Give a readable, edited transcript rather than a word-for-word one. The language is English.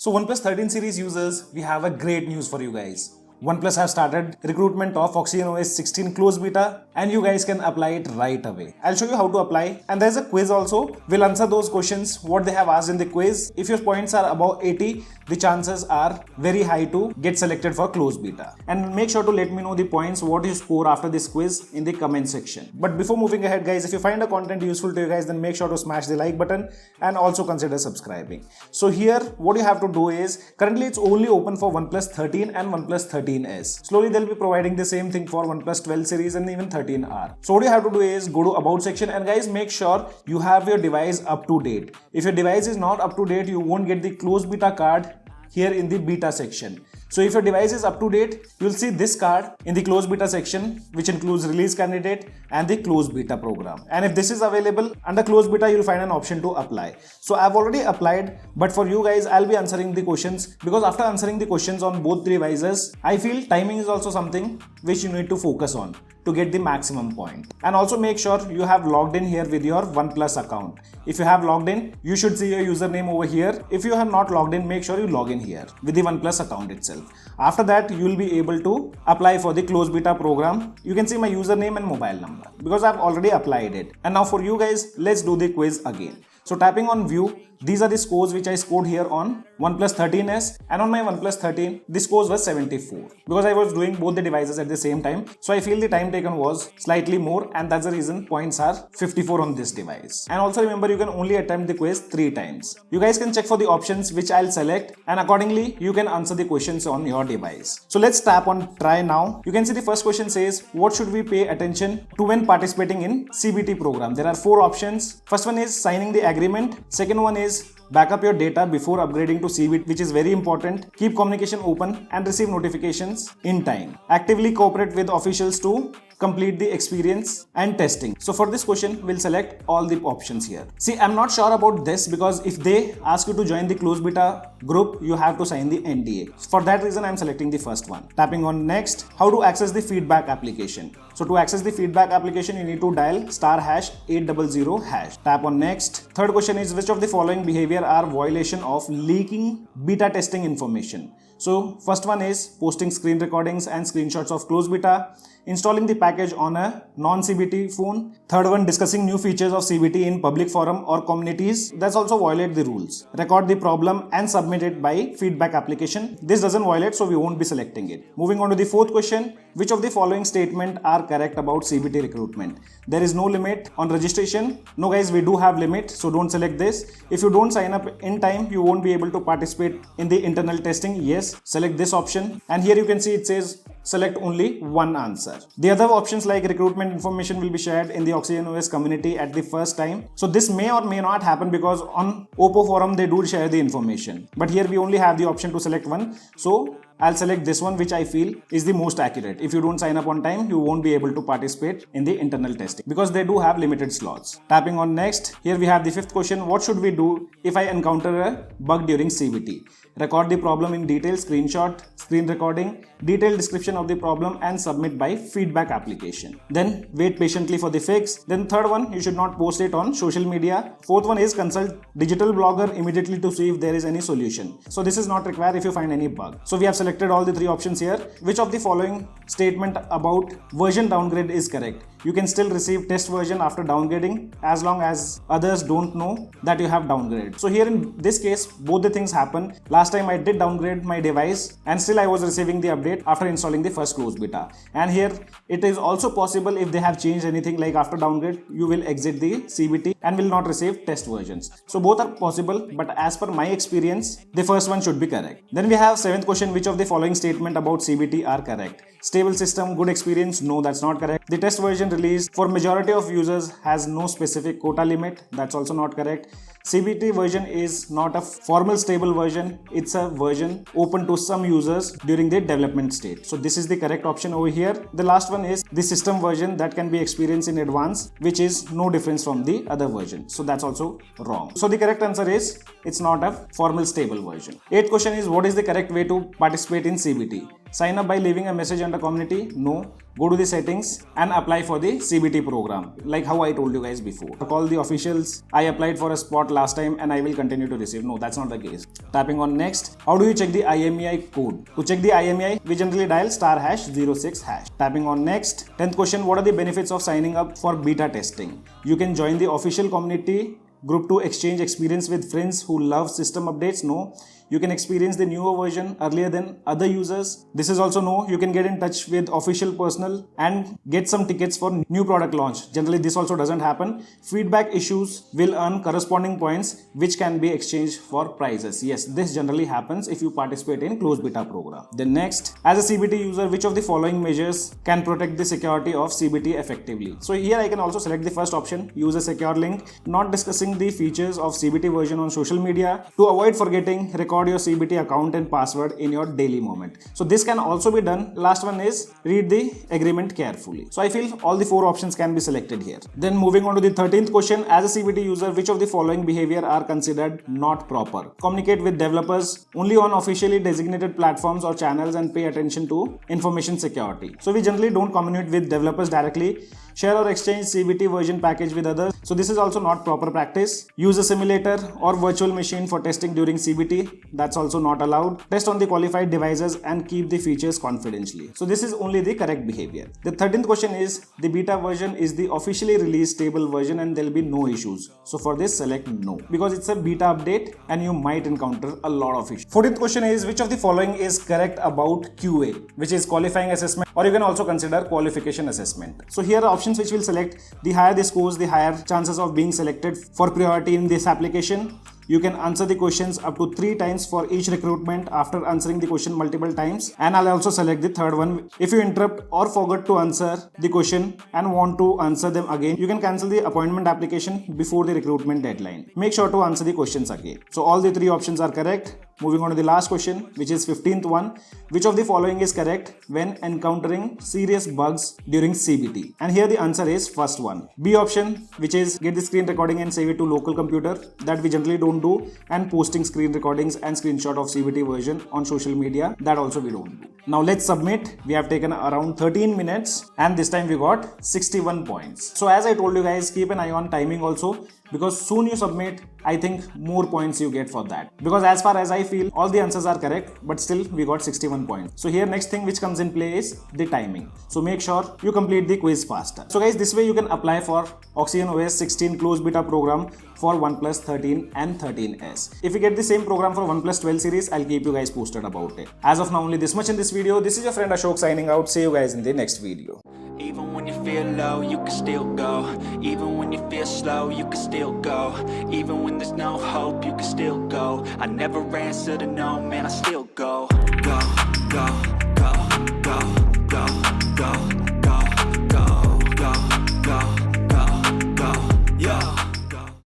So OnePlus 13 series users, we have a great news for you guys. OnePlus have started recruitment of OxygenOS 16 closed beta and you guys can apply it right away. I'll show you how to apply, and there's a quiz also. We'll answer those questions what they have asked in the quiz. If your points are above 80, the chances are very high to get selected for closed beta. And make sure to let me know the points what you score after this quiz in the comment section. But before moving ahead guys, if you find the content useful to you guys, then make sure to smash the like button and also consider subscribing. So here what you have to do is, currently it's only open for OnePlus 13 and OnePlus 13S. Slowly they'll be providing the same thing for OnePlus 12 series and even 13R. So what you have to do is go to about section, and guys, make sure you have your device up to date. If your device is not up to date, you won't get the closed beta card here in the beta section. So if your device is up to date, you'll see this card in the closed beta section, which includes release candidate and the closed beta program. And if this is available under closed beta, you'll find an option to apply. So I've already applied, but for you guys, I'll be answering the questions, because after answering the questions on both the devices, I feel timing is also something which you need to focus on to get the maximum point. And also make sure you have logged in here with your OnePlus account. If you have logged in, you should see your username over here. If you have not logged in, make sure you log in here with the OnePlus account itself. After that, you will be able to apply for the closed beta program. You can see my username and mobile number because I've already applied it. And now for you guys, let's do the quiz again. So tapping on view, these are the scores which I scored here on OnePlus 13S, and on my OnePlus 13, the scores were 74 because I was doing both the devices at the same time. So I feel the time taken was slightly more, and that's the reason points are 54 on this device. And also remember, you can only attempt the quiz 3 times. You guys can check for the options which I'll select, and accordingly you can answer the questions on your device. So let's tap on try now. You can see the first question says, what should we pay attention to when participating in CBT program? There are 4 options. First one is signing the agreement. Second one is back up your data before upgrading to CBT, which is very important. Keep communication open and receive notifications in time. Actively cooperate with officials to complete the experience and testing. So for this question, we'll select all the options here. See, I'm not sure about this because if they ask you to join the closed beta group, you have to sign the NDA. For that reason, I'm selecting the first one. Tapping on next, how to access the feedback application. So to access the feedback application, you need to dial *800#. Tap on next. Third question is, which of the following behavior are violation of leaking beta testing information? So first one is posting screen recordings and screenshots of closed beta, installing the package on a non-CBT phone. Third one, discussing new features of CBT in public forum or communities. That's also violate the rules. Record the problem and submit it by feedback application. This doesn't violate, so we won't be selecting it. Moving on to the fourth question, which of the following statement are correct about CBT recruitment? There is no limit on registration. No guys, we do have limit, so don't select this. If you don't sign up in time, you won't be able to participate in the internal testing. Yes, select this option. And here you can see it says select only one answer. The other options like recruitment information will be shared in the OxygenOS community at the first time. So this may or may not happen because on Oppo forum they do share the information. But here we only have the option to select one. So I'll select this one, which I feel is the most accurate. If you don't sign up on time, you won't be able to participate in the internal testing because they do have limited slots. Tapping on next, here we have the fifth question. What should we do if I encounter a bug during CBT? Record the problem in detail, screenshot, screen recording, detailed description of the problem and submit by feedback application. Then wait patiently for the fix. Then third one, you should not post it on social media. Fourth one is consult digital blogger immediately to see if there is any solution. So this is not required if you find any bug. So we have selected all the 3 options here. Which of the following statement about version downgrade is correct? You can still receive test version after downgrading as long as others don't know that you have downgraded. So here in this case, both the things happen. Last time I did downgrade my device and still I was receiving the update after installing the first closed beta. And here it is also possible if they have changed anything, like after downgrade, you will exit the CBT and will not receive test versions. So both are possible, but as per my experience, the first one should be correct. Then we have 7th question, which of the following statement about CBT are correct? Stable system, good experience, no, that's not correct. The test version released for majority of users has no specific quota limit, that's also not correct. CBT version is not a formal stable version, it's a version open to some users during the development stage. So this is the correct option over here. The last one is the system version that can be experienced in advance, which is no difference from the other version. So that's also wrong. So the correct answer is it's not a formal stable version. 8th question is, what is the correct way to participate in CBT? Sign up by leaving a message under community? No. Go to the settings and apply for the CBT program, like how I told you guys before. Call the officials. I applied for a spot last time and I will continue to receive. No, that's not the case. Tapping on next. How do you check the IMEI code? To check the IMEI, we generally dial *#06#. Tapping on next. 10th question, what are the benefits of signing up for beta testing? You can join the official community group to exchange experience with friends who love system updates. No. You can experience the newer version earlier than other users. This is also no. You can get in touch with official personnel and get some tickets for new product launch. Generally, this also doesn't happen. Feedback issues will earn corresponding points which can be exchanged for prizes. Yes, this generally happens if you participate in closed beta program. Then next, as a CBT user, which of the following measures can protect the security of CBT effectively? So here I can also select the first option, use a secure link, not discussing the features of CBT version on social media. To avoid forgetting, record your CBT account and password in your daily moment. So this can also be done. Last one is read the agreement carefully. So I feel all the 4 options can be selected here. Then moving on to the 13th question, as a CBT user, which of the following behavior are considered not proper? Communicate with developers only on officially designated platforms or channels and pay attention to information security. So we generally don't communicate with developers directly. Share or exchange CBT version package with others. So this is also not proper practice. Use a simulator or virtual machine for testing during CBT. That's also not allowed. Test on the qualified devices and keep the features confidentially. So this is only the correct behavior. The 13th question is, the beta version is the officially released stable version and there will be no issues. So for this, select no, because it's a beta update and you might encounter a lot of issues. 14th question is, which of the following is correct about QA, which is qualifying assessment, or you can also consider qualification assessment. So here are options which will select. The higher the scores, the higher chances of being selected for priority in this application. You can answer the questions up to 3 times for each recruitment after answering the question multiple times. And I'll also select the third one. If you interrupt or forget to answer the question and want to answer them again, you can cancel the appointment application before the recruitment deadline. Make sure to answer the questions again. So all the 3 options are correct. Moving on to the last question, which is 15th one. Which of the following is correct when encountering serious bugs during CBT? And here the answer is first one. B option, which is get the screen recording and save it to local computer. That we generally don't do. And posting screen recordings and screenshot of CBT version on social media. That also we don't do. Now let's submit. We have taken around 13 minutes and this time we got 61 points. So as I told you guys, keep an eye on timing also, because soon you submit, I think more points you get for that. Because as far as I feel, all the answers are correct, but still we got 61 points. So here next thing which comes in play is the timing. So make sure you complete the quiz faster. So guys, this way you can apply for OxygenOS 16 closed beta program for OnePlus 13 and 13s. If you get the same program for OnePlus 12 series, I'll keep you guys posted about it. As of now, only this much in this video. This is your friend Ashok signing out. See you guys in the next video. Even when you feel low, you can still go. Even when you feel slow, you can still go. Even when there's no hope, you can still go. I never answer to no, man, I still go.